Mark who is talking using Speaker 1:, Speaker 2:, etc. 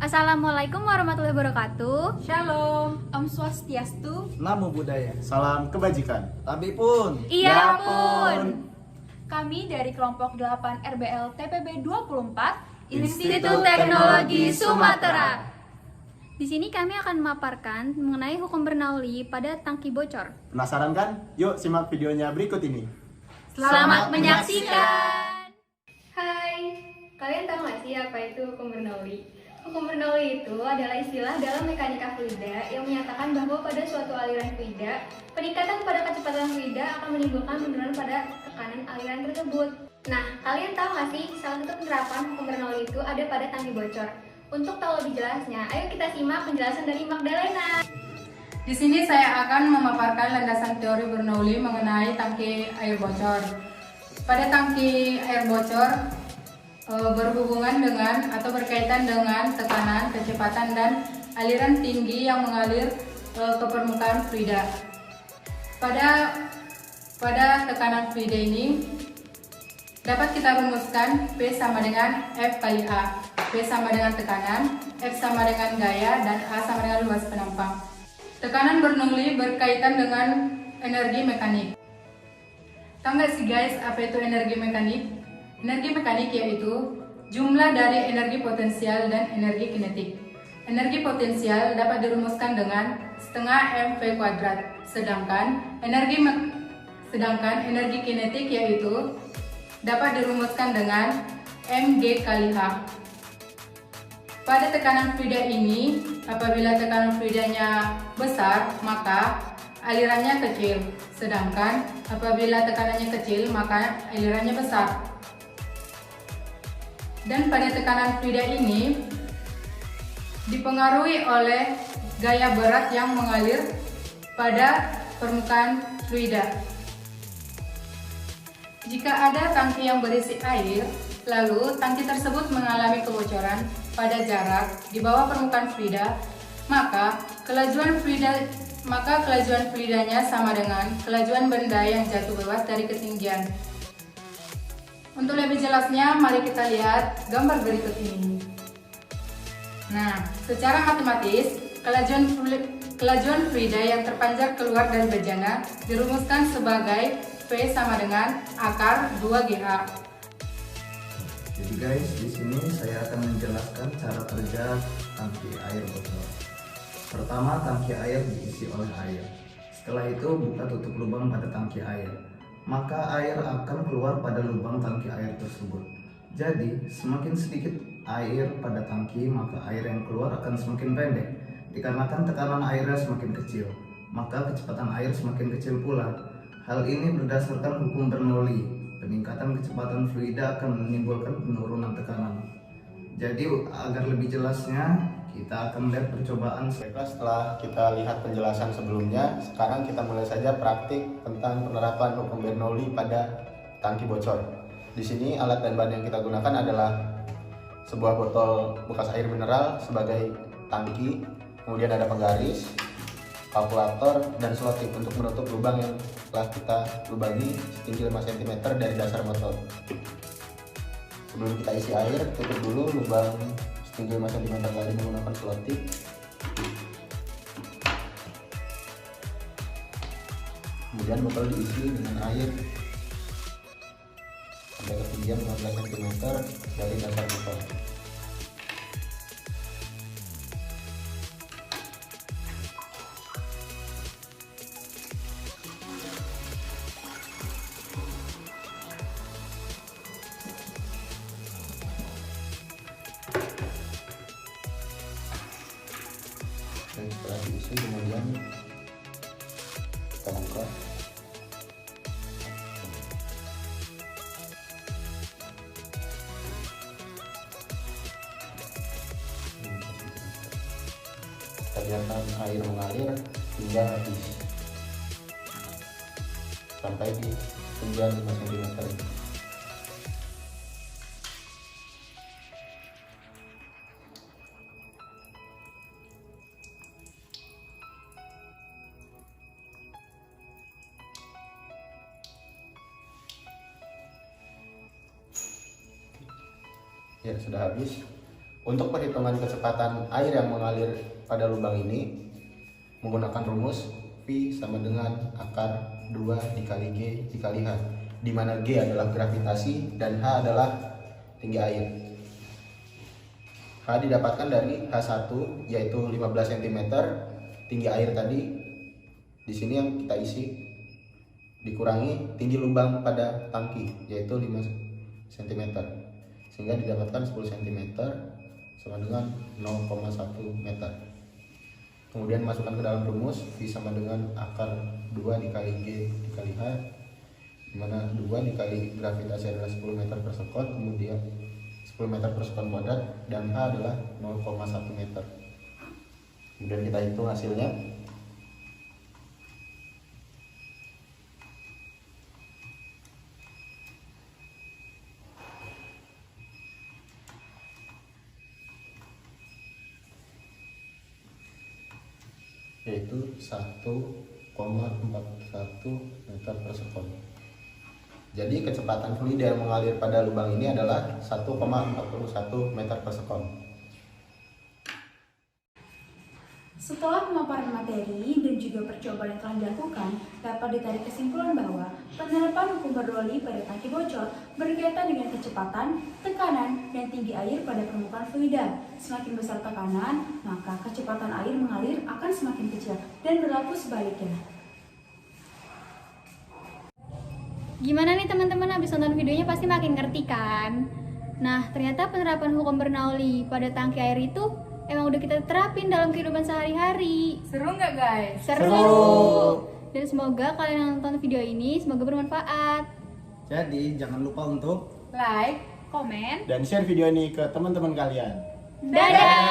Speaker 1: Assalamualaikum warahmatullahi wabarakatuh.
Speaker 2: Shalom, Om Swastiastu.
Speaker 3: Namo Buddhaya, salam kebajikan. Tapi pun.
Speaker 1: Iya pun.
Speaker 2: Kami dari kelompok 8 RBL TPB 24
Speaker 1: Institut Teknologi Sumatera. Di sini kami akan memaparkan mengenai hukum Bernoulli pada tangki bocor.
Speaker 3: Penasaran kan? Yuk simak videonya berikut ini.
Speaker 1: Selamat menyaksikan.
Speaker 4: Hai, kalian tahu nggak sih apa itu hukum Bernoulli? Hukum Bernoulli itu adalah istilah dalam mekanika fluida yang menyatakan bahwa pada suatu aliran fluida, peningkatan pada kecepatan fluida akan menimbulkan penurunan pada tekanan aliran tersebut. Nah, kalian tahu nggak sih salah satu penerapan hukum Bernoulli itu ada pada tangki bocor? Untuk tahu lebih jelasnya, ayo kita simak penjelasan dari Magdalena.
Speaker 2: Di sini saya akan memaparkan landasan teori Bernoulli mengenai tangki air bocor. Pada tangki air bocor berhubungan dengan atau berkaitan dengan tekanan, kecepatan, dan aliran tinggi yang mengalir ke permukaan fluida. Pada tekanan fluida ini dapat kita rumuskan P sama dengan F kali A. P sama dengan tekanan, F sama dengan gaya, dan A sama dengan luas penampang. Tekanan Bernoulli berkaitan dengan energi mekanik. Tahu nggak sih guys apa itu energi mekanik? Energi mekanik yaitu jumlah dari energi potensial dan energi kinetik. Energi potensial dapat dirumuskan dengan setengah mv kuadrat, sedangkan energi kinetik yaitu dapat dirumuskan dengan mg kali h. Pada tekanan fluida ini, apabila tekanan fluidanya besar, maka alirannya kecil, sedangkan apabila tekanannya kecil, maka alirannya besar. Dan pada tekanan fluida ini dipengaruhi oleh gaya berat yang mengalir pada permukaan fluida. Jika ada tangki yang berisi air, lalu tangki tersebut mengalami kebocoran pada jarak di bawah permukaan fluida, maka kelajuan fluidanya sama dengan kelajuan benda yang jatuh bebas dari ketinggian. Untuk lebih jelasnya, mari kita lihat gambar berikut ini. Nah, secara matematis, kelajuan fluida yang terpancar keluar dari bejana dirumuskan sebagai P sama dengan akar 2GH.
Speaker 3: Jadi guys, di sini saya akan menjelaskan cara kerja tangki air bocor. Pertama, tangki air diisi oleh air. Setelah itu, buka tutup lubang pada tangki air. Maka air akan keluar pada lubang tangki air tersebut. Jadi, semakin sedikit air pada tangki, maka air yang keluar akan semakin pendek. Dikarenakan tekanan airnya semakin kecil, maka kecepatan air semakin kecil pula. Hal ini berdasarkan hukum Bernoulli. Peningkatan kecepatan fluida akan menimbulkan penurunan tekanan. Jadi agar lebih jelasnya, kita akan melihat percobaan.
Speaker 5: Setelah kita lihat penjelasan sebelumnya, sekarang kita mulai saja praktik tentang penerapan hukum Bernoulli pada tangki bocor. Di sini alat dan bahan yang kita gunakan adalah sebuah botol bekas air mineral sebagai tangki, kemudian ada penggaris, kalkulator, dan selotip untuk menutup lubang yang telah kita lubangi setinggi 5 cm dari dasar botol. Sebelum kita isi air, tutup dulu lubang setinggi 5 cm tadi menggunakan selotip. Kemudian botol diisi dengan air sampai ketinggian 15 cm dari dasar botol. Dan setelah diisi, kemudian kita buka. Kita biarkan air mengalir hingga habis sampai di ketinggian 5 cm. Ya, sudah habis. Untuk perhitungan kecepatan air yang mengalir pada lubang ini menggunakan rumus V sama dengan akar 2 dikali G dikali H, di mana G adalah gravitasi dan H adalah tinggi air. H didapatkan dari H1 yaitu 15 cm, tinggi air tadi di sini yang kita isi dikurangi tinggi lubang pada tangki yaitu 5 cm, sehingga didapatkan 10 cm sama dengan 0,1 meter. Kemudian masukkan ke dalam rumus V sama dengan akar 2 dikali G dikali H, di mana 2 dikali gravitasi adalah 10 meter per sekon, kemudian 10 meter per sekon kuadrat, dan H adalah 0,1 meter. Kemudian kita hitung hasilnya. Yaitu 1,41 meter per sekon. Jadi kecepatan fluida yang mengalir pada lubang ini adalah 1,41 meter per sekon.
Speaker 6: Setelah pemaparan materi dan juga percobaan yang telah dilakukan, dapat ditarik kesimpulan bahwa penerapan hukum Bernoulli pada tangki bocor berkaitan dengan kecepatan, tekanan, dan tinggi air pada permukaan fluida. Semakin besar tekanan, maka kecepatan air mengalir akan semakin kecil dan berlaku sebaliknya.
Speaker 1: Gimana nih teman-teman, habis nonton videonya pasti makin ngerti kan? Nah, ternyata penerapan hukum Bernoulli pada tangki air itu emang udah kita terapin dalam kehidupan sehari-hari.
Speaker 2: Seru nggak guys?
Speaker 1: Seru! Dan semoga kalian yang nonton video ini semoga bermanfaat.
Speaker 7: Jadi jangan lupa untuk
Speaker 2: Like,
Speaker 1: Komen.
Speaker 7: dan share video ini ke teman-teman kalian.
Speaker 1: Dadah!